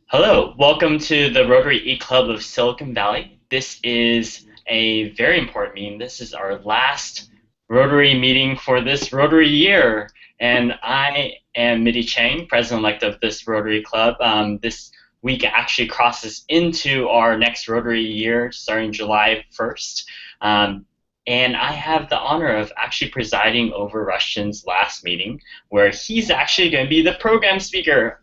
Hello, welcome to the Rotary E-Club of Silicon Valley. This is a very important meeting. This is our last Rotary meeting for this Rotary year. And I am Mitty Chang, president-elect of this Rotary Club. This week actually crosses into our next Rotary year starting July 1st. And I have the honor of actually presiding over Rushton's last meeting, where he's actually going to be the program speaker.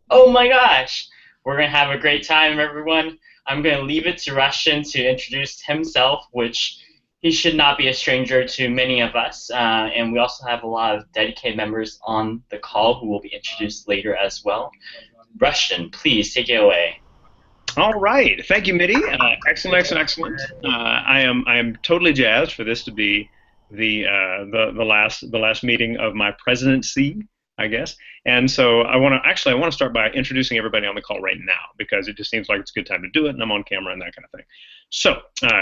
Oh my gosh! We're going to have a great time, everyone. I'm going to leave it to Rushton to introduce himself, which he should not be a stranger to many of us. And we also have a lot of dedicated members on the call who will be introduced later as well. Rushton, please take it away. All right, thank you, Mitty. Excellent, excellent, excellent. I am totally jazzed for this to be the last meeting of my presidency, I guess. And so I want to start by introducing everybody on the call right now because it just seems like it's a good time to do it, and I'm on camera and that kind of thing. So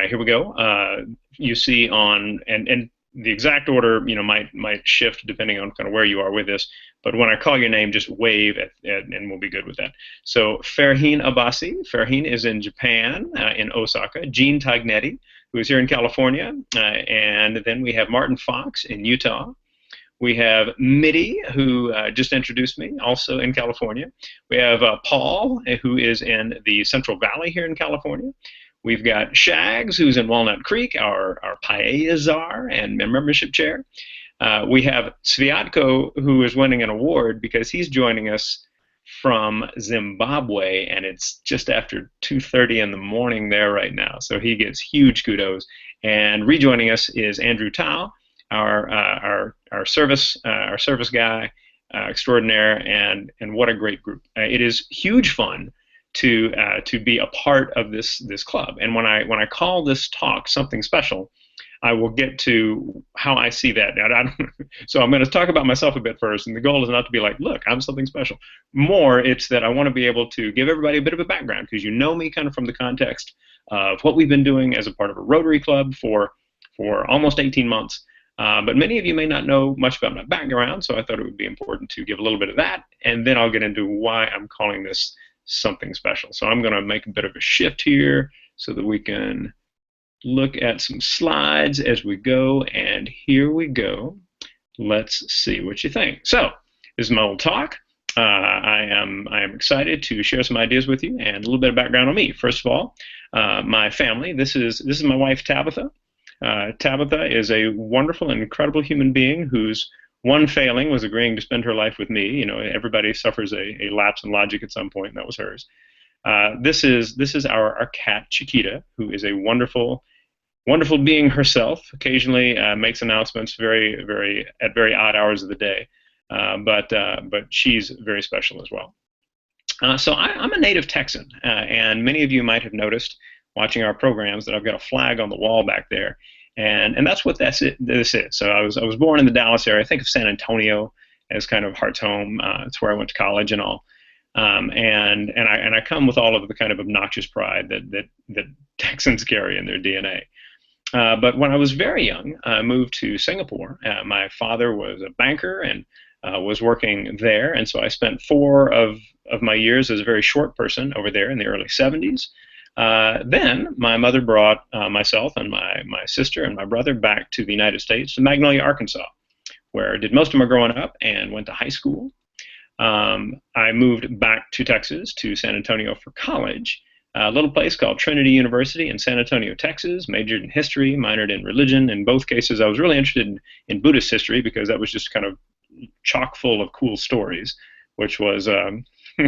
here we go. You see on and the exact order, might shift depending on kind of where you are with this. But when I call your name, just wave and we'll be good with that. So Farheen Abbasi. Farheen is in Japan, in Osaka. Jean Tagnetti, who is here in California. And then we have Martin Fox in Utah. We have Mitty, who just introduced me, also in California. We have Paul, who is in the Central Valley here in California. We've got Shags, who's in Walnut Creek, our paella czar and membership chair. We have Sviatko, who is winning an award because he's joining us from Zimbabwe, and it's just after 2:30 in the morning there right now. So he gets huge kudos. And rejoining us is Andrew Tao, our service guy extraordinaire, and what a great group. It is huge fun to be a part of this club. And when I call this talk something special, I will get to how I see that. So I'm going to talk about myself a bit first, and the goal is not to be like, look, I'm something special. More, it's that I want to be able to give everybody a bit of a background because you know me kind of from the context of what we've been doing as a part of a Rotary Club for almost 18 months. But many of you may not know much about my background, so I thought it would be important to give a little bit of that, and then I'll get into why I'm calling this something special. So I'm going to make a bit of a shift here so that we can look at some slides as we go, and here we go. Let's see what you think. So this is my old talk. I am excited to share some ideas with you and a little bit of background on me. First of all, my family. This is my wife Tabitha. Tabitha is a wonderful and incredible human being whose one failing was agreeing to spend her life with me. You know, everybody suffers a lapse in logic at some point, and that was hers. This is our cat Chiquita, who is a wonderful being herself. Occasionally makes announcements at very odd hours of the day, but she's very special as well. So I'm a native Texan, and many of you might have noticed watching our programs that I've got a flag on the wall back there, and that's what this is. So I was born in the Dallas area. I think of San Antonio as kind of heart's home. It's where I went to college and all. And I come with all of the kind of obnoxious pride that Texans carry in their DNA. But when I was very young, I moved to Singapore. My father was a banker and was working there, and so I spent 4 of my years as a very short person over there in the early 70s. Then my mother brought myself and my sister and my brother back to the United States, to Magnolia, Arkansas, where I did most of my growing up and went to high school. I moved back to Texas, to San Antonio for college, a little place called Trinity University in San Antonio, Texas. Majored in history, minored in religion. In both cases, I was really interested in Buddhist history because that was just kind of chock full of cool stories, which was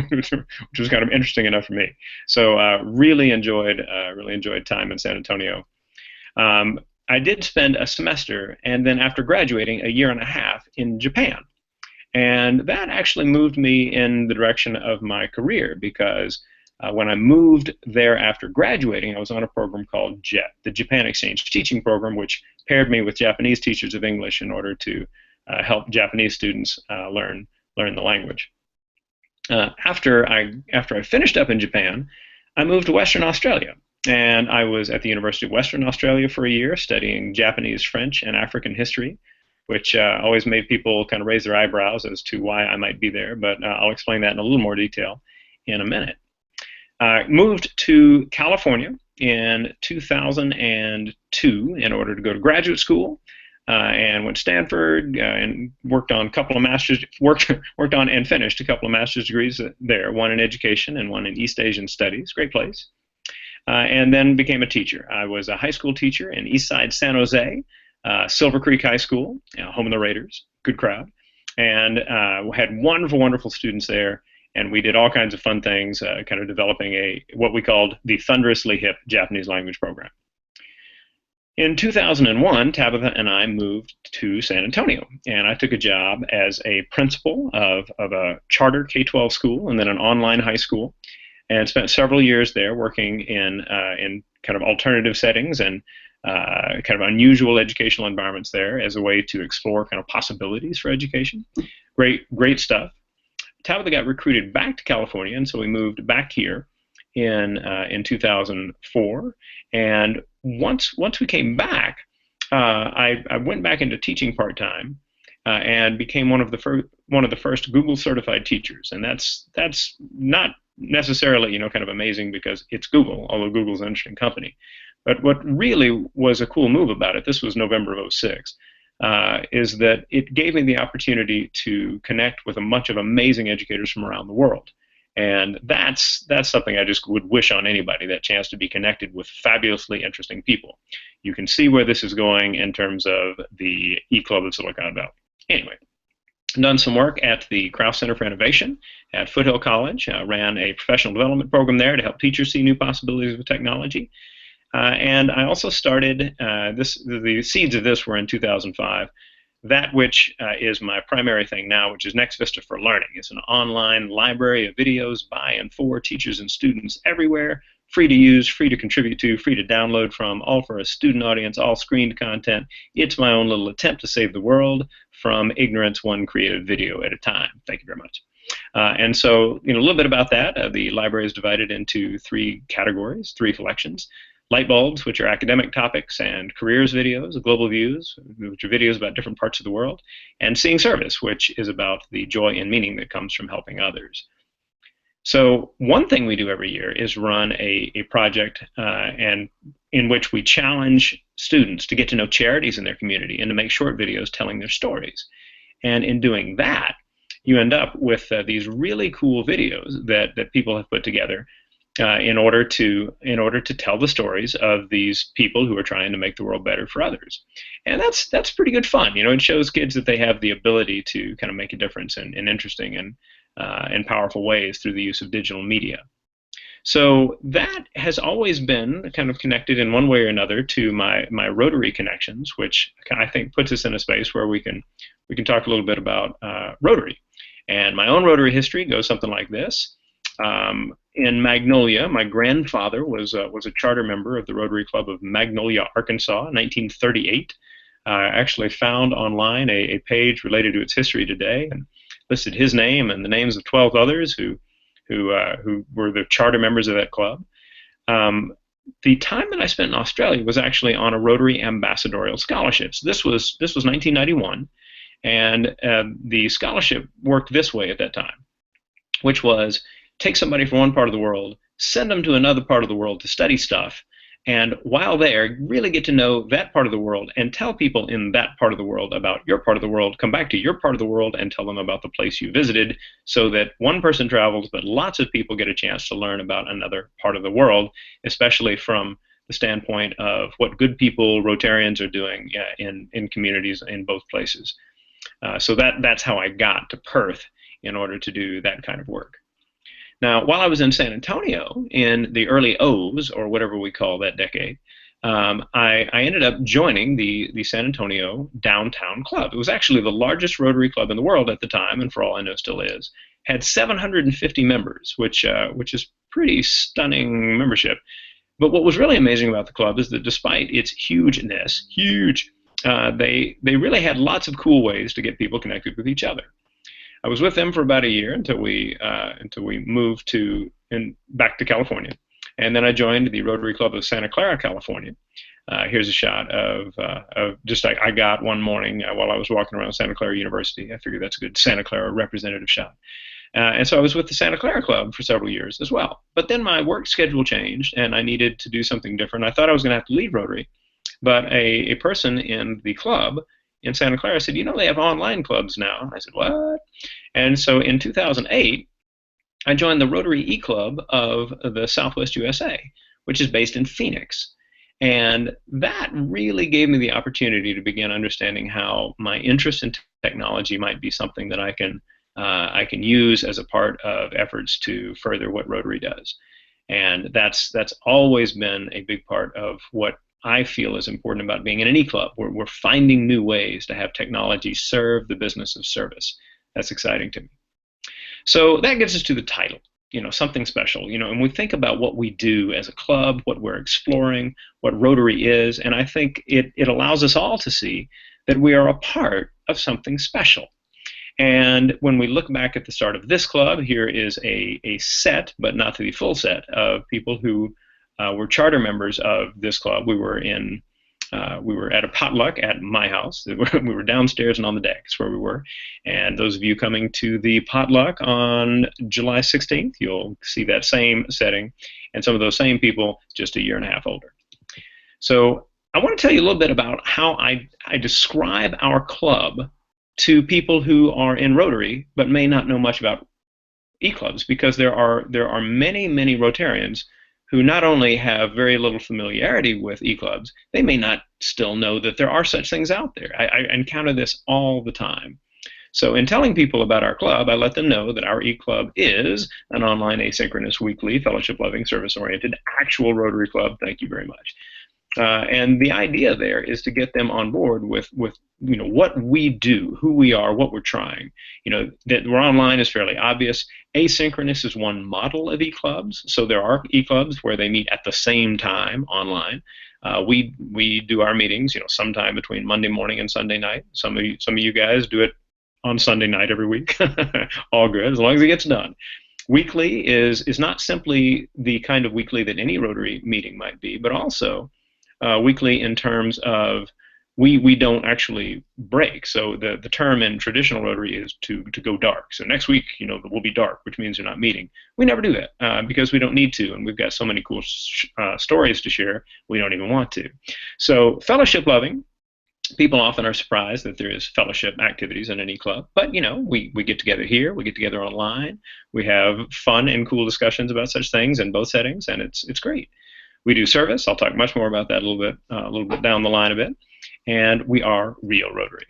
which was kind of interesting enough for me. So really enjoyed time in San Antonio. I did spend a semester, and then after graduating, a year and a half in Japan. And that actually moved me in the direction of my career because when I moved there after graduating, I was on a program called JET, the Japan Exchange Teaching Program, which paired me with Japanese teachers of English in order to help Japanese students learn the language. After I finished up in Japan, I moved to Western Australia, and I was at the University of Western Australia for a year studying Japanese, French, and African history, which always made people kind of raise their eyebrows as to why I might be there, but I'll explain that in a little more detail. in a minute. Moved to California in 2002 in order to go to graduate school, and went to Stanford and worked on a couple of worked on and finished a couple of master's degrees there, one in education and one in East Asian studies. Great place. And then became a teacher. I was a high school teacher in Eastside San Jose, Silver Creek High School, home of the Raiders, good crowd, and had wonderful, wonderful students there. And we did all kinds of fun things, kind of developing what we called the thunderously hip Japanese language program. In 2001, Tabitha and I moved to San Antonio, and I took a job as a principal of a charter K-12 school and then an online high school, and spent several years there working in kind of alternative settings and kind of unusual educational environments there as a way to explore kind of possibilities for education. Great stuff. Tabitha got recruited back to California, and so we moved back here in 2004. And once we came back, I went back into teaching part-time and became one of the first Google certified teachers. And that's not necessarily kind of amazing because it's Google, although Google's an interesting company. But what really was a cool move about it, this was November of 06, is that it gave me the opportunity to connect with a bunch of amazing educators from around the world. And that's something I just would wish on anybody, that chance to be connected with fabulously interesting people. You can see where this is going in terms of the eclub of Silicon Valley. Anyway, done some work at the Krause Center for Innovation at Foothill College. Ran a professional development program there to help teachers see new possibilities with technology. And I also started, the seeds of this were in 2005, that which is my primary thing now, which is Next Vista for Learning. It's an online library of videos by and for teachers and students everywhere, free to use, free to contribute to, free to download from, all for a student audience, all screened content. It's my own little attempt to save the world from ignorance, one creative video at a time. Thank you very much. And so, a little bit about that. The library is divided into three categories, three collections. Light bulbs, which are academic topics, and careers videos, global views, which are videos about different parts of the world, and seeing service, which is about the joy and meaning that comes from helping others. So one thing we do every year is run a project and in which we challenge students to get to know charities in their community and to make short videos telling their stories. And in doing that, you end up with these really cool videos that people have put together in order to tell the stories of these people who are trying to make the world better for others. And that's pretty good fun. It shows kids that they have the ability to kind of make a difference in interesting and powerful ways through the use of digital media. So that has always been kind of connected in one way or another to my Rotary connections, which I think puts us in a space where we can talk a little bit about Rotary. And my own Rotary history goes something like this. In Magnolia, my grandfather was a charter member of the Rotary Club of Magnolia, Arkansas, in 1938. I actually found online a page related to its history today and listed his name and the names of 12 others who were the charter members of that club. The time that I spent in Australia was actually on a Rotary ambassadorial scholarships. This was 1991, and the scholarship worked this way at that time, which was take somebody from one part of the world, send them to another part of the world to study stuff, and while there, really get to know that part of the world and tell people in that part of the world about your part of the world, come back to your part of the world and tell them about the place you visited, so that one person travels, but lots of people get a chance to learn about another part of the world, especially from the standpoint of what good people, Rotarians, are doing in communities in both places. So that's how I got to Perth in order to do that kind of work. Now, while I was in San Antonio in the early O's, or whatever we call that decade, I ended up joining the San Antonio Downtown Club. It was actually the largest Rotary club in the world at the time, and for all I know still is. Had 750 members, which is pretty stunning membership. But what was really amazing about the club is that despite its hugeness, they really had lots of cool ways to get people connected with each other. I was with them for about a year until we moved back to California, and then I joined the Rotary Club of Santa Clara, California. Here's a shot of just I got one morning while I was walking around Santa Clara University. I figured that's a good Santa Clara representative shot. And so I was with the Santa Clara Club for several years as well. But then my work schedule changed, and I needed to do something different. I thought I was going to have to leave Rotary, but a person in the club in Santa Clara said, they have online clubs now. I said, what? And so in 2008, I joined the Rotary E-Club of the Southwest USA, which is based in Phoenix. And that really gave me the opportunity to begin understanding how my interest in technology might be something that I can use as a part of efforts to further what Rotary does. And that's always been a big part of what I feel is important about being in an E-Club. We're finding new ways to have technology serve the business of service. That's exciting to me. So that gets us to the title, something special, and we think about what we do as a club, what we're exploring, what Rotary is, and I think it allows us all to see that we are a part of something special. And when we look back at the start of this club, here is a set, but not the full set, of people who were charter members of this club. We were at a potluck at my house. We were downstairs and on the deck. That's where we were. And those of you coming to the potluck on July 16th, you'll see that same setting, and some of those same people just a year and a half older. So I want to tell you a little bit about how I describe our club to people who are in Rotary but may not know much about E-Clubs, because there are many, many Rotarians who not only have very little familiarity with E-Clubs, they may not still know that there are such things out there. I encounter this all the time. So in telling people about our club, I let them know that our E-Club is an online, asynchronous, weekly, fellowship-loving, service-oriented, actual Rotary club. Thank you very much. And the idea there is to get them on board with what we do, who we are, what we're trying. That we're online is fairly obvious. Asynchronous is one model of E-Clubs. So there are E-Clubs where they meet at the same time online. We do our meetings, sometime between Monday morning and Sunday night. Some of you guys do it on Sunday night every week. All good, as long as it gets done. Weekly is not simply the kind of weekly that any Rotary meeting might be, but also weekly in terms of we don't actually break. So the term in traditional Rotary is to go dark. So next week, we'll be dark, which means you're not meeting. We never do that because we don't need to, and we've got so many cool stories to share, we don't even want to. So fellowship loving. People often are surprised that there is fellowship activities in any club, but we get together here, we get together online, we have fun and cool discussions about such things in both settings, and it's great. We do service. I'll talk much more about that a little bit down the line a bit, and we are real Rotary.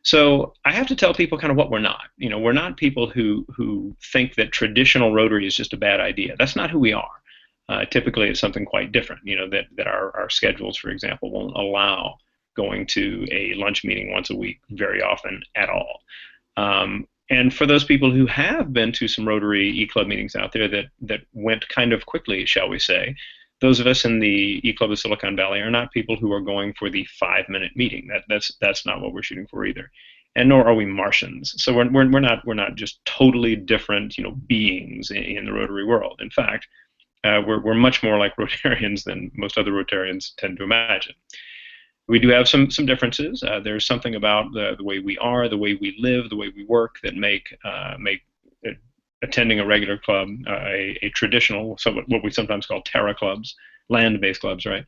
So I have to tell people kind of what we're not. We're not people who think that traditional Rotary is just a bad idea. That's not who we are. Typically, it's something quite different. That our schedules, for example, won't allow going to a lunch meeting once a week very often at all. And for those people who have been to some Rotary E-Club meetings out there that went kind of quickly, shall we say, those of us in the E-Club of Silicon Valley are not people who are going for the 5-minute meeting. That's not what we're shooting for either, and nor are we Martians. So we're not just totally different beings in the Rotary world. In fact, we're much more like Rotarians than most other Rotarians tend to imagine. We do have some differences. There's something about the way we are, the way we live, the way we work that make attending a regular club a traditional, what we sometimes call terra clubs, land-based clubs, right?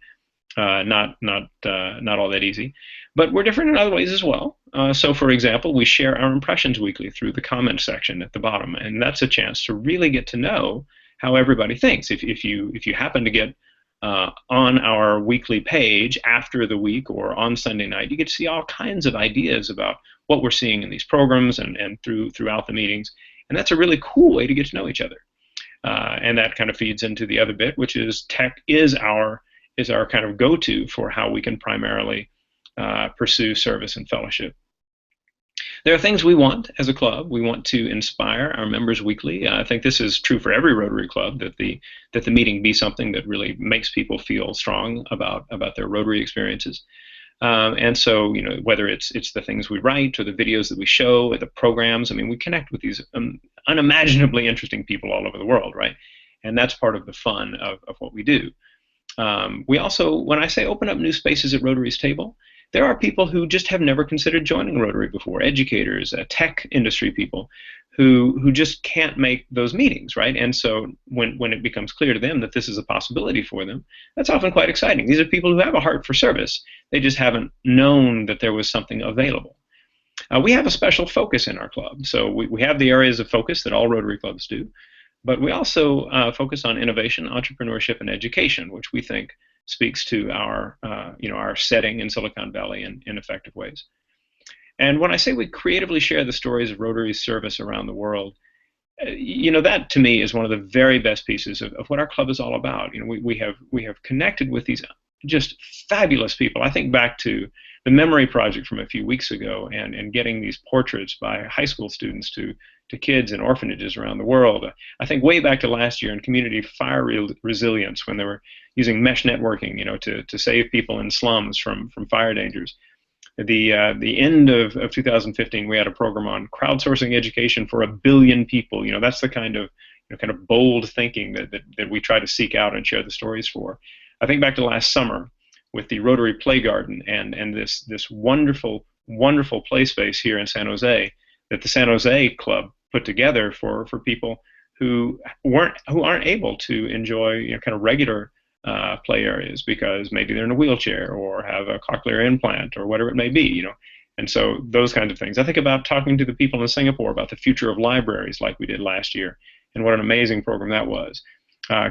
Not all that easy. But we're different in other ways as well. So, for example, we share our impressions weekly through the comment section at the bottom, and that's a chance to really get to know how everybody thinks. If you happen to get on our weekly page after the week or on Sunday night, you get to see all kinds of ideas about what we're seeing in these programs and throughout the meetings. And that's a really cool way to get to know each other. And that kind of feeds into the other bit, which is tech is our kind of go-to for how we can primarily pursue service and fellowship. There are things we want as a club. We want to inspire our members weekly. I think this is true for every Rotary club, that the meeting be something that really makes people feel strong about their Rotary experiences. And so, whether it's the things we write or the videos that we show or the programs, we connect with these unimaginably interesting people all over the world, right? And that's part of the fun of what we do. We also, when I say open up new spaces at Rotary's table, there are people who just have never considered joining Rotary before, educators, tech industry people, who just can't make those meetings, right? And so when it becomes clear to them that this is a possibility for them, that's often quite exciting. These are people who have a heart for service. They just haven't known that there was something available. We have a special focus in our club. So we have the areas of focus that all Rotary clubs do, but we also focus on innovation, entrepreneurship, and education, which we think speaks to our, our setting in Silicon Valley in effective ways. And when I say we creatively share the stories of Rotary's service around the world, that to me is one of the very best pieces of what our club is all about. We have connected with these just fabulous people. I think back to the memory project from a few weeks ago and getting these portraits by high school students to kids in orphanages around the world. I think way back to last year in community fire resilience when they were using mesh networking, to save people in slums from fire dangers. The end of 2015, we had a program on crowdsourcing education for 1 billion people. That's the kind of bold thinking that we try to seek out and share the stories for. I think back to last summer with the Rotary Play Garden and this wonderful play space here in San Jose that the San Jose Club put together for people who aren't able to enjoy regular play areas because maybe they're in a wheelchair or have a cochlear implant or whatever it may be, And so those kinds of things. I think about talking to the people in Singapore about the future of libraries like we did last year and what an amazing program that was.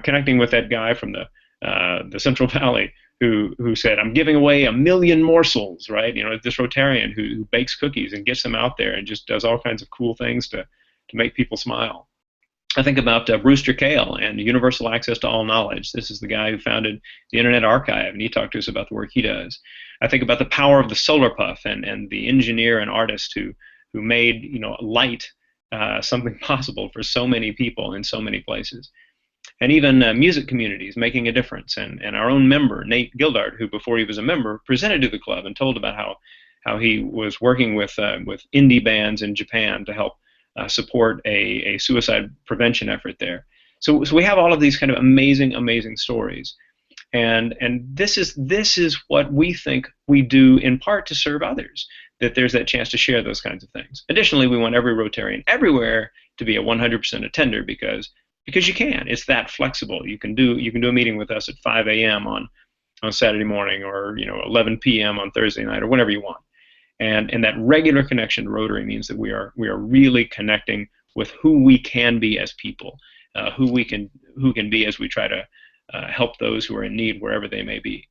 Connecting with that guy from the Central Valley who said, I'm giving away 1 million morsels, right? This Rotarian who bakes cookies and gets them out there and just does all kinds of cool things to make people smile. I think about Brewster Kahle and Universal Access to All Knowledge. This is the guy who founded the Internet Archive, and he talked to us about the work he does. I think about the power of the solar puff and the engineer and artist who made light something possible for so many people in so many places. And even music communities making a difference. And our own member, Nate Gildart, who before he was a member, presented to the club and told about how he was working with indie bands in Japan to help support a suicide prevention effort there. So we have all of these kind of amazing stories. And this is what we think we do in part to serve others, that there's that chance to share those kinds of things. Additionally, we want every Rotarian everywhere to be a 100% attender because you can. It's that flexible. You can do a meeting with us at 5 a.m. on Saturday morning or 11 p.m. on Thursday night or whenever you want. And that regular connection to Rotary means that we are really connecting with who we can be as people, who can be as we try to help those who are in need wherever they may be.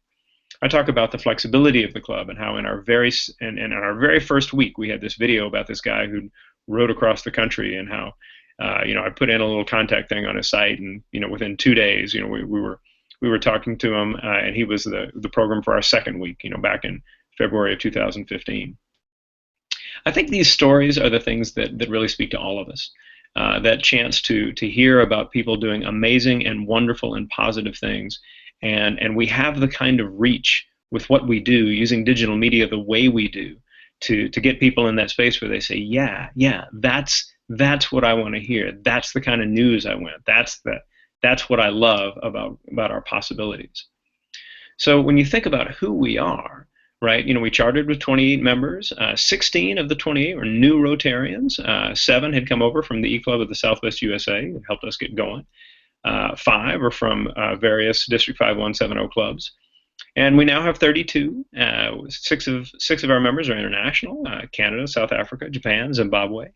I talk about the flexibility of the club and how in our very first week we had this video about this guy who rode across the country and how I put in a little contact thing on his site and within 2 days we were talking to him and he was the program for our second week back in February of 2015. I think these stories are the things that really speak to all of us. That chance to hear about people doing amazing and wonderful and positive things, and we have the kind of reach with what we do using digital media the way we do to get people in that space where they say, yeah, that's what I want to hear. That's the kind of news I want. That's what I love about our possibilities. So when you think about who we are, right? We chartered with 28 members. 16 of the 28 were new Rotarians. 7 had come over from the eclub of the Southwest USA and helped us get going. 5 are from various District 5170 clubs. And we now have 32. 6 of our members are international, Canada, South Africa, Japan, Zimbabwe.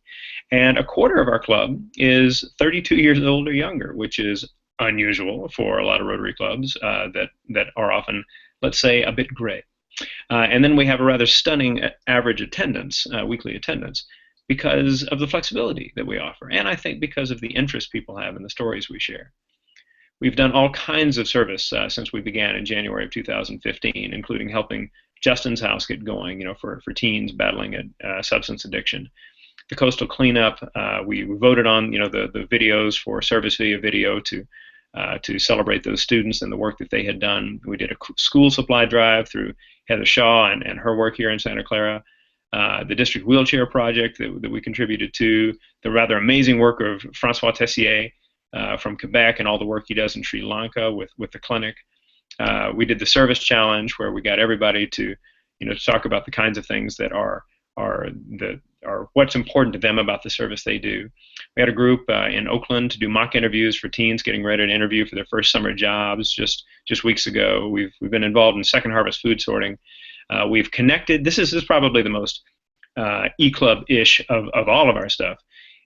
And a quarter of our club is 32 years old or younger, which is unusual for a lot of Rotary clubs that are often, let's say, a bit gray. And then we have a rather stunning average attendance, weekly attendance, because of the flexibility that we offer, and I think because of the interest people have in the stories we share. We've done all kinds of service since we began in January of 2015, including helping Justin's House get going, for teens battling substance addiction. The coastal cleanup, we voted on, the videos for service video to celebrate those students and the work that they had done. We did a school supply drive through Heather Shaw and her work here in Santa Clara. The district wheelchair project that we contributed to, the rather amazing work of Francois Tessier from Quebec and all the work he does in Sri Lanka with the clinic. We did the service challenge where we got everybody to to talk about the kinds of things that are what's important to them about the service they do. We had a group in Oakland to do mock interviews for teens getting ready to interview for their first summer jobs just weeks ago. We've been involved in Second Harvest food sorting. We've connected. This is probably the most eclub-ish of all of our stuff.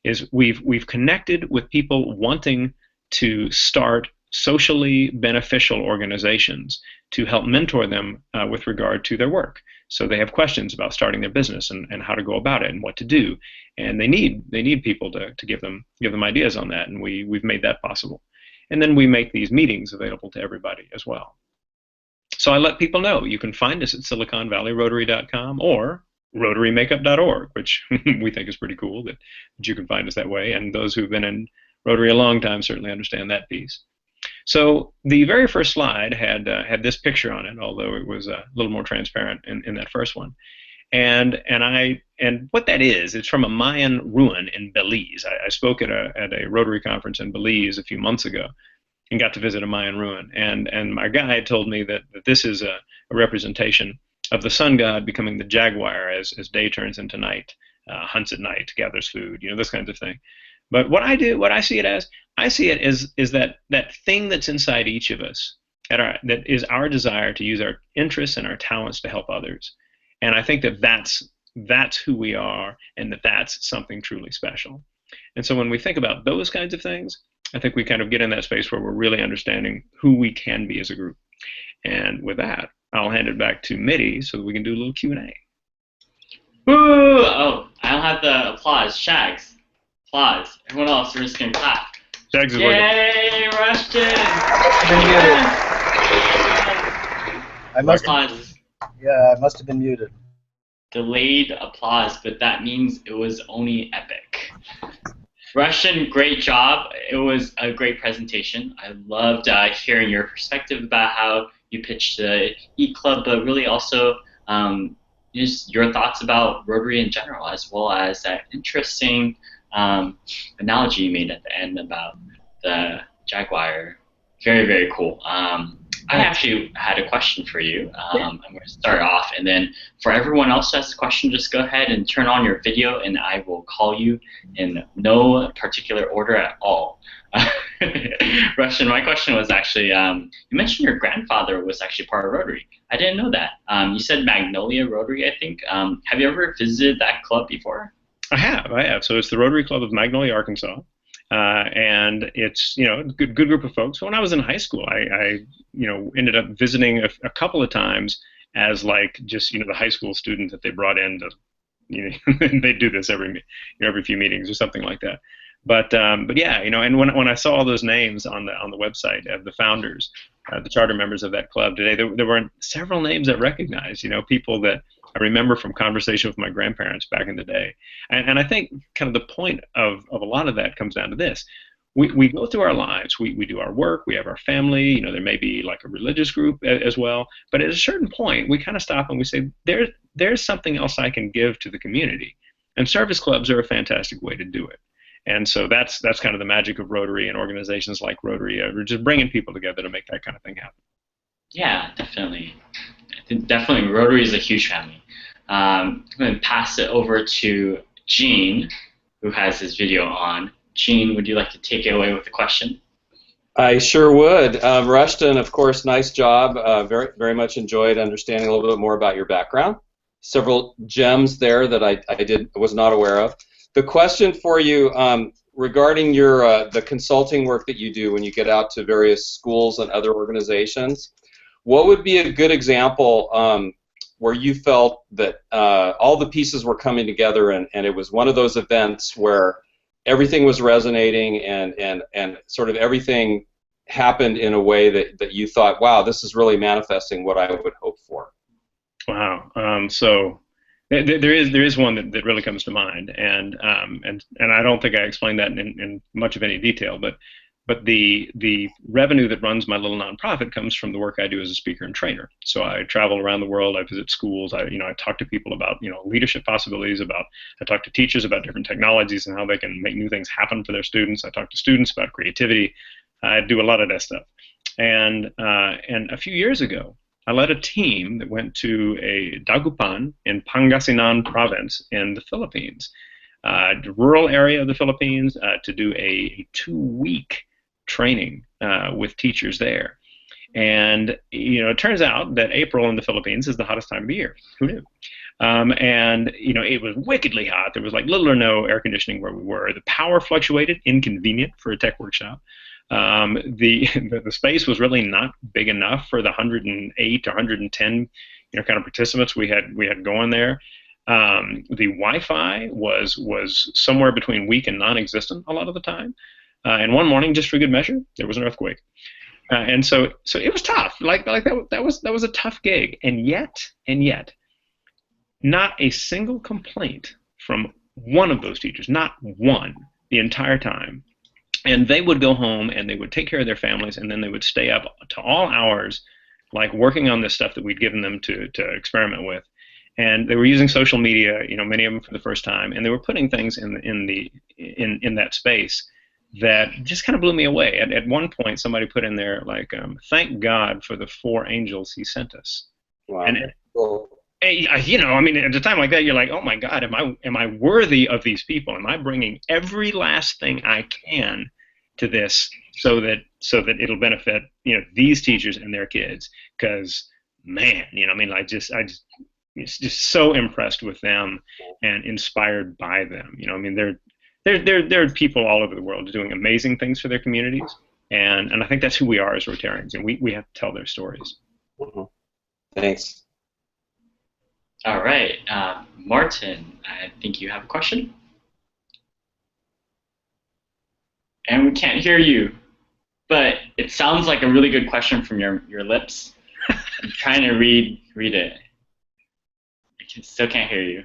Is we've connected with people wanting to start socially beneficial organizations to help mentor them with regard to their work. So they have questions about starting their business and how to go about it and what to do, and they need people to give them ideas on that, and we've made that possible. And then we make these meetings available to everybody as well. So I let people know you can find us at SiliconValleyRotary.com or RotaryMakeup.org, which we think is pretty cool that you can find us that way. And those who've been in Rotary a long time certainly understand that piece. So the very first slide had this picture on it, although it was a little more transparent in that first one. And what that is, it's from a Mayan ruin in Belize. I spoke at a Rotary conference in Belize a few months ago and got to visit a Mayan ruin. And my guide told me that this is a representation of the sun god becoming the jaguar as day turns into night, hunts at night, gathers food, those kinds of things. But what I see it as is that thing that's inside each of us, that is our desire to use our interests and our talents to help others. And I think that's who we are, and that's something truly special. And so when we think about those kinds of things, I think we kind of get in that space where we're really understanding who we can be as a group. And with that, I'll hand it back to Mitty so that we can do a little Q&A. Woo! Oh, I don't have the applause. Shags. Applause. Everyone else, we're just going to clap. Shags is Yay, Rushton! I must have been muted. Delayed applause, but that means it was only epic. Rushton, great job. It was a great presentation. I loved hearing your perspective about how you pitched the e-club, but really also just your thoughts about Rotary in general, as well as that interesting analogy you made at the end about the jaguar. Very, very cool. I actually had a question for you. I'm going to start off, and then for everyone else who has a question, just go ahead and turn on your video, and I will call you in no particular order at all. Rushton, my question was actually, you mentioned your grandfather was actually part of Rotary. I didn't know that. You said Magnolia Rotary, I think. Have you ever visited that club before? I have. So it's the Rotary Club of Magnolia, Arkansas. And it's a good group of folks. When I was in high school, I ended up visiting a couple of times as just the high school student that they brought in to they do this every few meetings or something like that. But yeah, and when I saw all those names on the website of the founders, the charter members of that club today, there were several names that recognized, people that I remember from conversation with my grandparents back in the day. And I think kind of the point of a lot of that comes down to this. We go through our lives, we do our work, we have our family, there may be like a religious group as well, but at a certain point, we kind of stop and we say, there's something else I can give to the community. And service clubs are a fantastic way to do it. And so that's kind of the magic of Rotary and organizations like Rotary, just bringing people together to make that kind of thing happen. Yeah, definitely. I think definitely Rotary is a huge family. I'm going to pass it over to Gene, who has his video on. Gene, would you like to take it away with the question? I sure would. Rushton, of course, nice job. Very, very much enjoyed understanding a little bit more about your background. Several gems there that I was not aware of. The question for you regarding your the consulting work that you do when you get out to various schools and other organizations, what would be a good example where you felt that all the pieces were coming together and it was one of those events where everything was resonating and sort of everything happened in a way that you thought, wow, this is really manifesting what I would hope for? Wow. So there is one that really comes to mind, and I don't think I explained that in much of any detail, but the revenue that runs my little nonprofit comes from the work I do as a speaker and trainer. So I travel around the world, I visit schools, I talk to people about leadership possibilities, I talk to teachers about different technologies and how they can make new things happen for their students. I talk to students about creativity. I do a lot of that stuff. And a few years ago, I led a team that went to a Dagupan in Pangasinan province in the Philippines, the rural area of the Philippines, to do a 2-week training with teachers there. And it turns out that April in the Philippines is the hottest time of the year. Who knew? And it was wickedly hot. There was like little or no air conditioning where we were. The power fluctuated, inconvenient for a tech workshop. The space was really not big enough for the 108 or 110 kind of participants we had going there. The Wi-Fi was somewhere between weak and non-existent a lot of the time. And one morning, just for good measure, there was an earthquake. And so it was tough. Like that was a tough gig. And yet, not a single complaint from one of those teachers, not one, the entire time. And they would go home and they would take care of their families, and then they would stay up to all hours, like working on this stuff that we'd given them to experiment with. And they were using social media, many of them for the first time, and they were putting things in that space that just kind of blew me away. At one point, somebody put in there like, "Thank God for the 4 angels He sent us." Wow. And at a time like that, you're like, "Oh my God, am I worthy of these people? Am I bringing every last thing I can to this so that it'll benefit these teachers and their kids?" Because man, I just so impressed with them and inspired by them. There are people all over the world doing amazing things for their communities, and I think that's who we are as Rotarians, and we have to tell their stories. Mm-hmm. Thanks. All right, Martin, I think you have a question. And we can't hear you, but it sounds like a really good question from your lips. I'm trying to read it. I still can't hear you.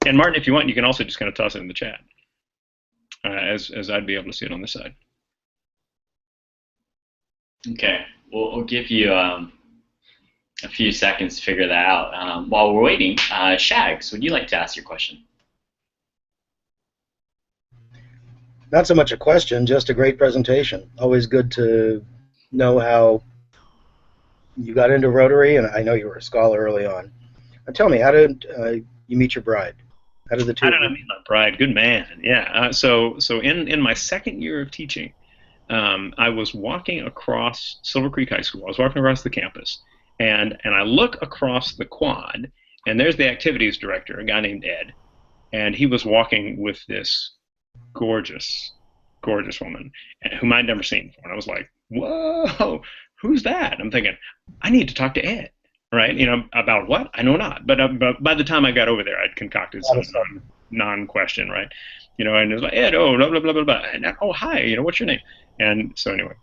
And Martin, if you want, you can also just kind of toss it in the chat, as I'd be able to see it on this side. Okay, we'll give you a few seconds to figure that out. While we're waiting, Shags, would you like to ask your question? Not so much a question, just a great presentation. Always good to know how you got into Rotary, and I know you were a scholar early on. And tell me, how did you meet your bride? How did I meet my bride? Good man. Yeah. So in my second year of teaching, I was walking across Silver Creek High School. I was walking across the campus, and I look across the quad, and there's the activities director, a guy named Ed, and he was walking with this gorgeous woman whom I'd never seen before. And I was like, whoa, who's that? And I'm thinking, I need to talk to Ed, right? About what? I know not. But by the time I got over there, I'd concocted some non-question, right? And it was like, Ed, oh, blah, blah, blah, blah, blah. And, oh, hi, what's your name? And so anyway,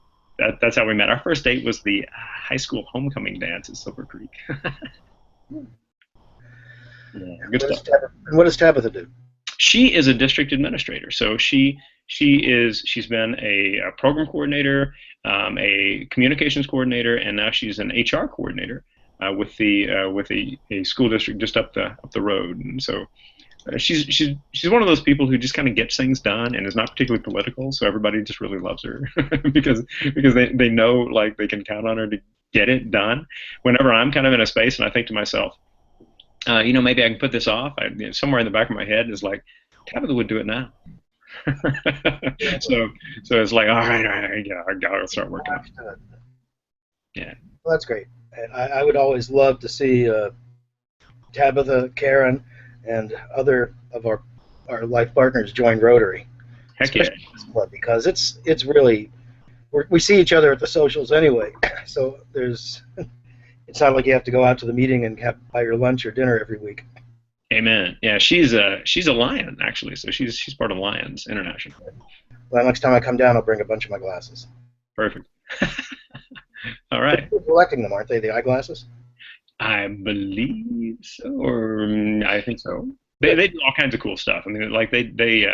that's how we met. Our first date was the high school homecoming dance at Silver Creek. Yeah, good stuff. And what does Tabitha do? She is a district administrator. So she's been a program coordinator, a communications coordinator, and now she's an HR coordinator with a school district just up the road. And so she's one of those people who just kind of gets things done and is not particularly political. So everybody just really loves her because they know like they can count on her to get it done. Whenever I'm kind of in a space and I think to myself, maybe I can put this off. Somewhere in the back of my head is like, Tabitha would do it now. so it's like, all right, yeah, I gotta start working on it. Yeah. Well, that's great. And I would always love to see Tabitha, Karen, and other of our life partners join Rotary. Heck yeah. Because it's really, we see each other at the socials anyway, so it's not like you have to go out to the meeting and buy your lunch or dinner every week. Amen. Yeah, she's a Lion actually, so she's part of Lions International. Well, next time I come down, I'll bring a bunch of my glasses. Perfect. All right. They're collecting them, aren't they? The eyeglasses? I believe so, or I think so. They do all kinds of cool stuff. I mean, like they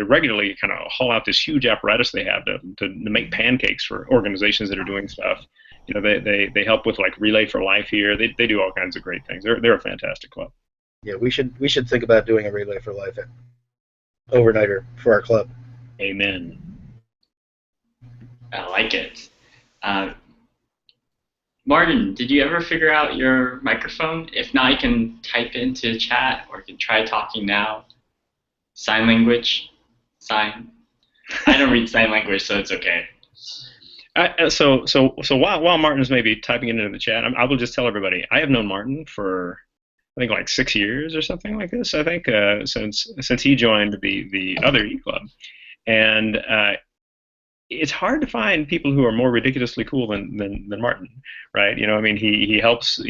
regularly kind of haul out this huge apparatus they have to make pancakes for organizations that are doing stuff. They help with like Relay for Life here. They do all kinds of great things. They're a fantastic club. Yeah, we should think about doing a Relay for Life overnighter for our club. Amen. I like it. Martin, did you ever figure out your microphone? If not, you can type into chat, or you can try talking now. Sign language? Sign? I don't read sign language, so it's okay. So while Martin's maybe typing it into the chat, I will just tell everybody I have known Martin for I think like 6 years or something like this. I think since he joined the other e-club, and it's hard to find people who are more ridiculously cool than Martin, right? You know, I mean, he helps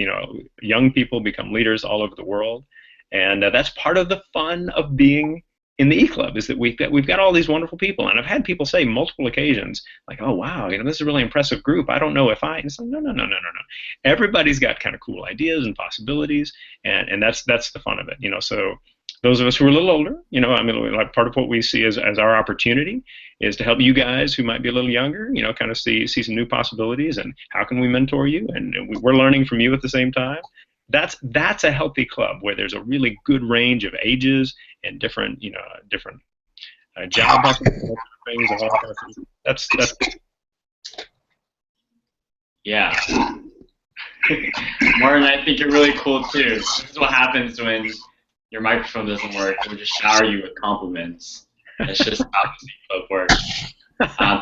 young people become leaders all over the world, and that's part of the fun of being in the e-club is that we've got all these wonderful people, and I've had people say multiple occasions like, oh wow, this is a really impressive group. I don't know if I. And it's like, no. Everybody's got kind of cool ideas and possibilities, and that's the fun of it, So those of us who are a little older, I mean, like part of what we see as our opportunity is to help you guys who might be a little younger, kind of see some new possibilities and how can we mentor you, and we're learning from you at the same time. That's a healthy club where there's a really good range of ages and different job opportunities, things, and all that kind of thing. That's Yeah. Martin, I think you're really cool too. This is what happens when your microphone doesn't work. We'll just shower you with compliments. That's just how the club works.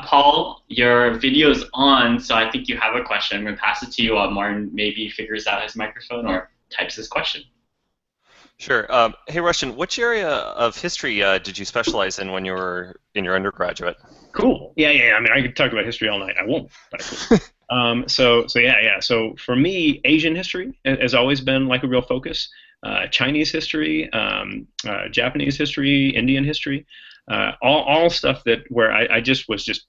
Paul, your video's on, so I think you have a question. I'm going to pass it to you while Martin maybe figures out his microphone or types his question. Sure. Hey, Rushton, which area of history did you specialize in when you were in your undergraduate? Cool. Yeah. I mean, I could talk about history all night. I won't, but I could. So for me, Asian history has always been like a real focus. Chinese history, Japanese history, Indian history, all stuff where I was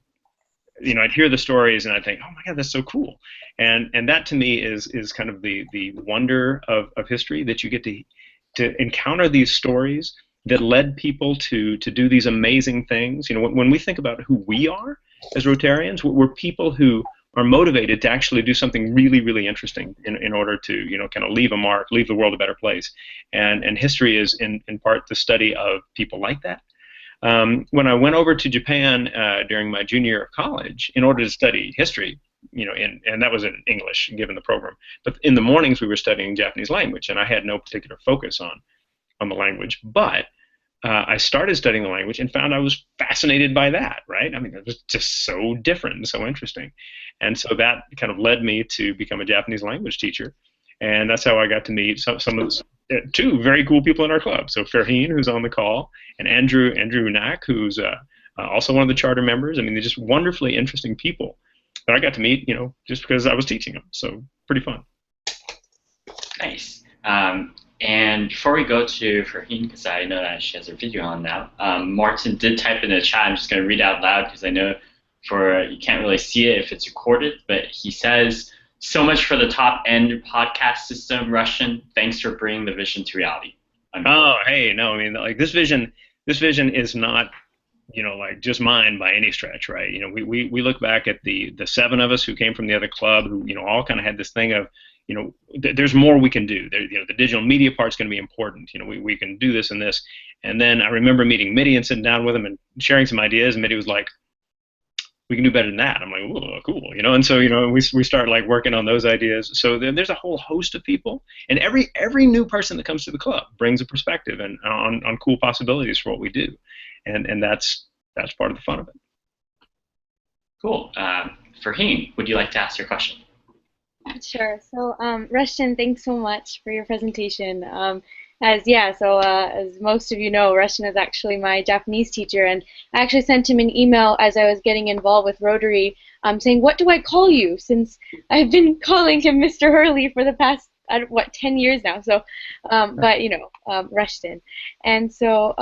I'd hear the stories and I'd think, oh my God, that's so cool. And that to me is kind of the wonder of history, that you get to encounter these stories that led people to do these amazing things. When we think about who we are as Rotarians, we're people who are motivated to actually do something really, really interesting in order to, kind of leave a mark, leave the world a better place. And history is in part the study of people like that. When I went over to Japan during my junior year of college in order to study history, and that was in English given the program, but in the mornings we were studying Japanese language, and I had no particular focus on the language, but I started studying the language and found I was fascinated by that, right? I mean, it was just so different and so interesting. And so that kind of led me to become a Japanese language teacher. And that's how I got to meet some of the two very cool people in our club. So Farheen, who's on the call, and Andrew Knack, who's also one of the charter members. I mean, they're just wonderfully interesting people that I got to meet, just because I was teaching them. So pretty fun. Nice. And before we go to Farheen, because I know that she has her video on now, Martin did type in the chat. I'm just going to read it out loud because I know you can't really see it if it's recorded, but he says, "So much for the top-end podcast system, Rushton. Thanks for bringing the vision to reality." Oh, hey, no, I mean, like this vision is not, like just mine by any stretch, right? We look back at the 7 of us who came from the other club who, all kind of had this thing of, there's more we can do. The digital media part's going to be important. We can do this and this. And then I remember meeting Mitty and sitting down with him and sharing some ideas, and Mitty was like, we can do better than that. I'm like, oh, cool, and so we start like working on those ideas. So there's a whole host of people, and every new person that comes to the club brings a perspective and on cool possibilities for what we do, and that's part of the fun of it. Cool. Farheen, would you like to ask your question? Sure. So, Rushton, thanks so much for your presentation. As most of you know, Rushton is actually my Japanese teacher, and I actually sent him an email as I was getting involved with Rotary, saying, what do I call you? Since I've been calling him Mr. Hurley for the past, 10 years now. So, Rushton. And so,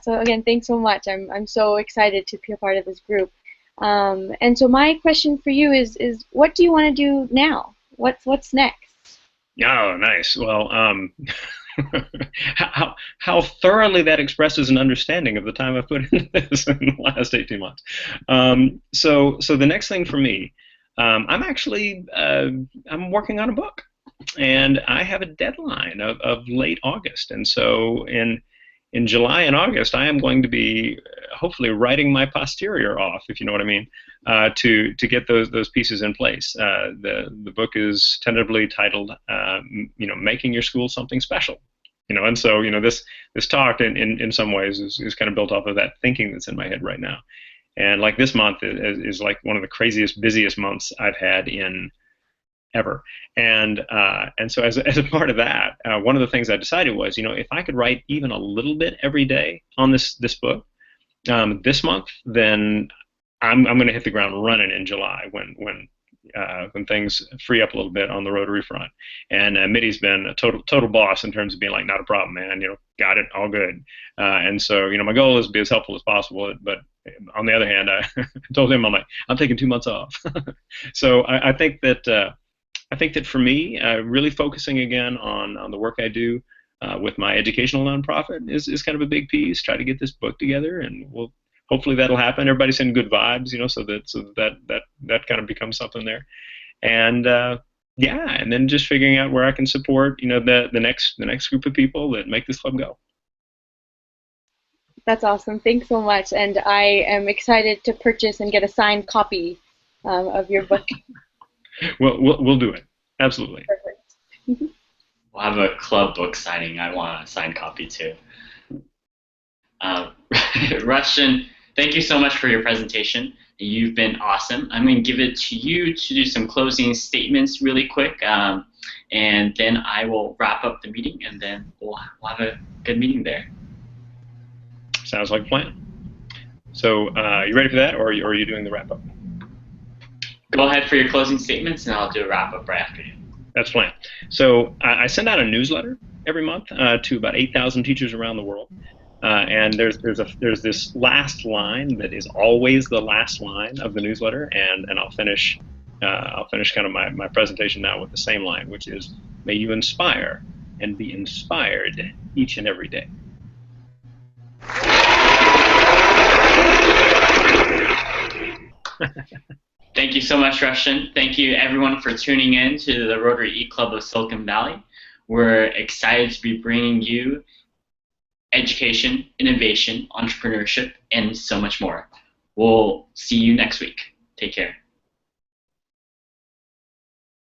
so again, thanks so much. I'm so excited to be a part of this group. And so my question for you is what do you want to do now? What's next? Oh, nice. Well, how thoroughly that expresses an understanding of the time I've put into this in the last 18 months. So the next thing for me, I'm actually I'm working on a book, and I have a deadline of late August, and so in in July and August, I am going to be hopefully writing my posterior off, if you know what I mean, to get those pieces in place. The book is tentatively titled, Making Your School Something Special. And so this talk in some ways is kind of built off of that thinking that's in my head right now. And like this month is like one of the craziest, busiest months I've had in ever. And so as a part of that, one of the things I decided was, if I could write even a little bit every day on this book this month, then I'm going to hit the ground running in July when things free up a little bit on the Rotary front. And Mitty's been a total boss in terms of being like, not a problem, man. Got it, all good. And so my goal is to be as helpful as possible. But on the other hand, I told him, I'm taking 2 months off. So I think that for me, really focusing again on the work I do with my educational nonprofit is kind of a big piece. Try to get this book together, and hopefully that'll happen. Everybody's sending good vibes, so that kind of becomes something there. And and then just figuring out where I can support the next group of people that make this club go. That's awesome. Thanks so much, and I am excited to purchase and get a signed copy of your book. We'll do it. Absolutely. Perfect. We'll have a club book signing. I want a signed copy too. Rushton, thank you so much for your presentation. You've been awesome. I'm going to give it to you to do some closing statements really quick, and then I will wrap up the meeting, and then we'll have a good meeting there. Sounds like a plan. So you ready for that, or are you doing the wrap-up? Go ahead for your closing statements, and I'll do a wrap-up right after you. That's the plan. So I send out a newsletter every month to about 8,000 teachers around the world. And there's this last line that is always the last line of the newsletter, and I'll finish kind of my presentation now with the same line, which is, may you inspire and be inspired each and every day. Thank you so much, Rushton. Thank you, everyone, for tuning in to the Rotary E-Club of Silicon Valley. We're excited to be bringing you education, innovation, entrepreneurship, and so much more. We'll see you next week. Take care.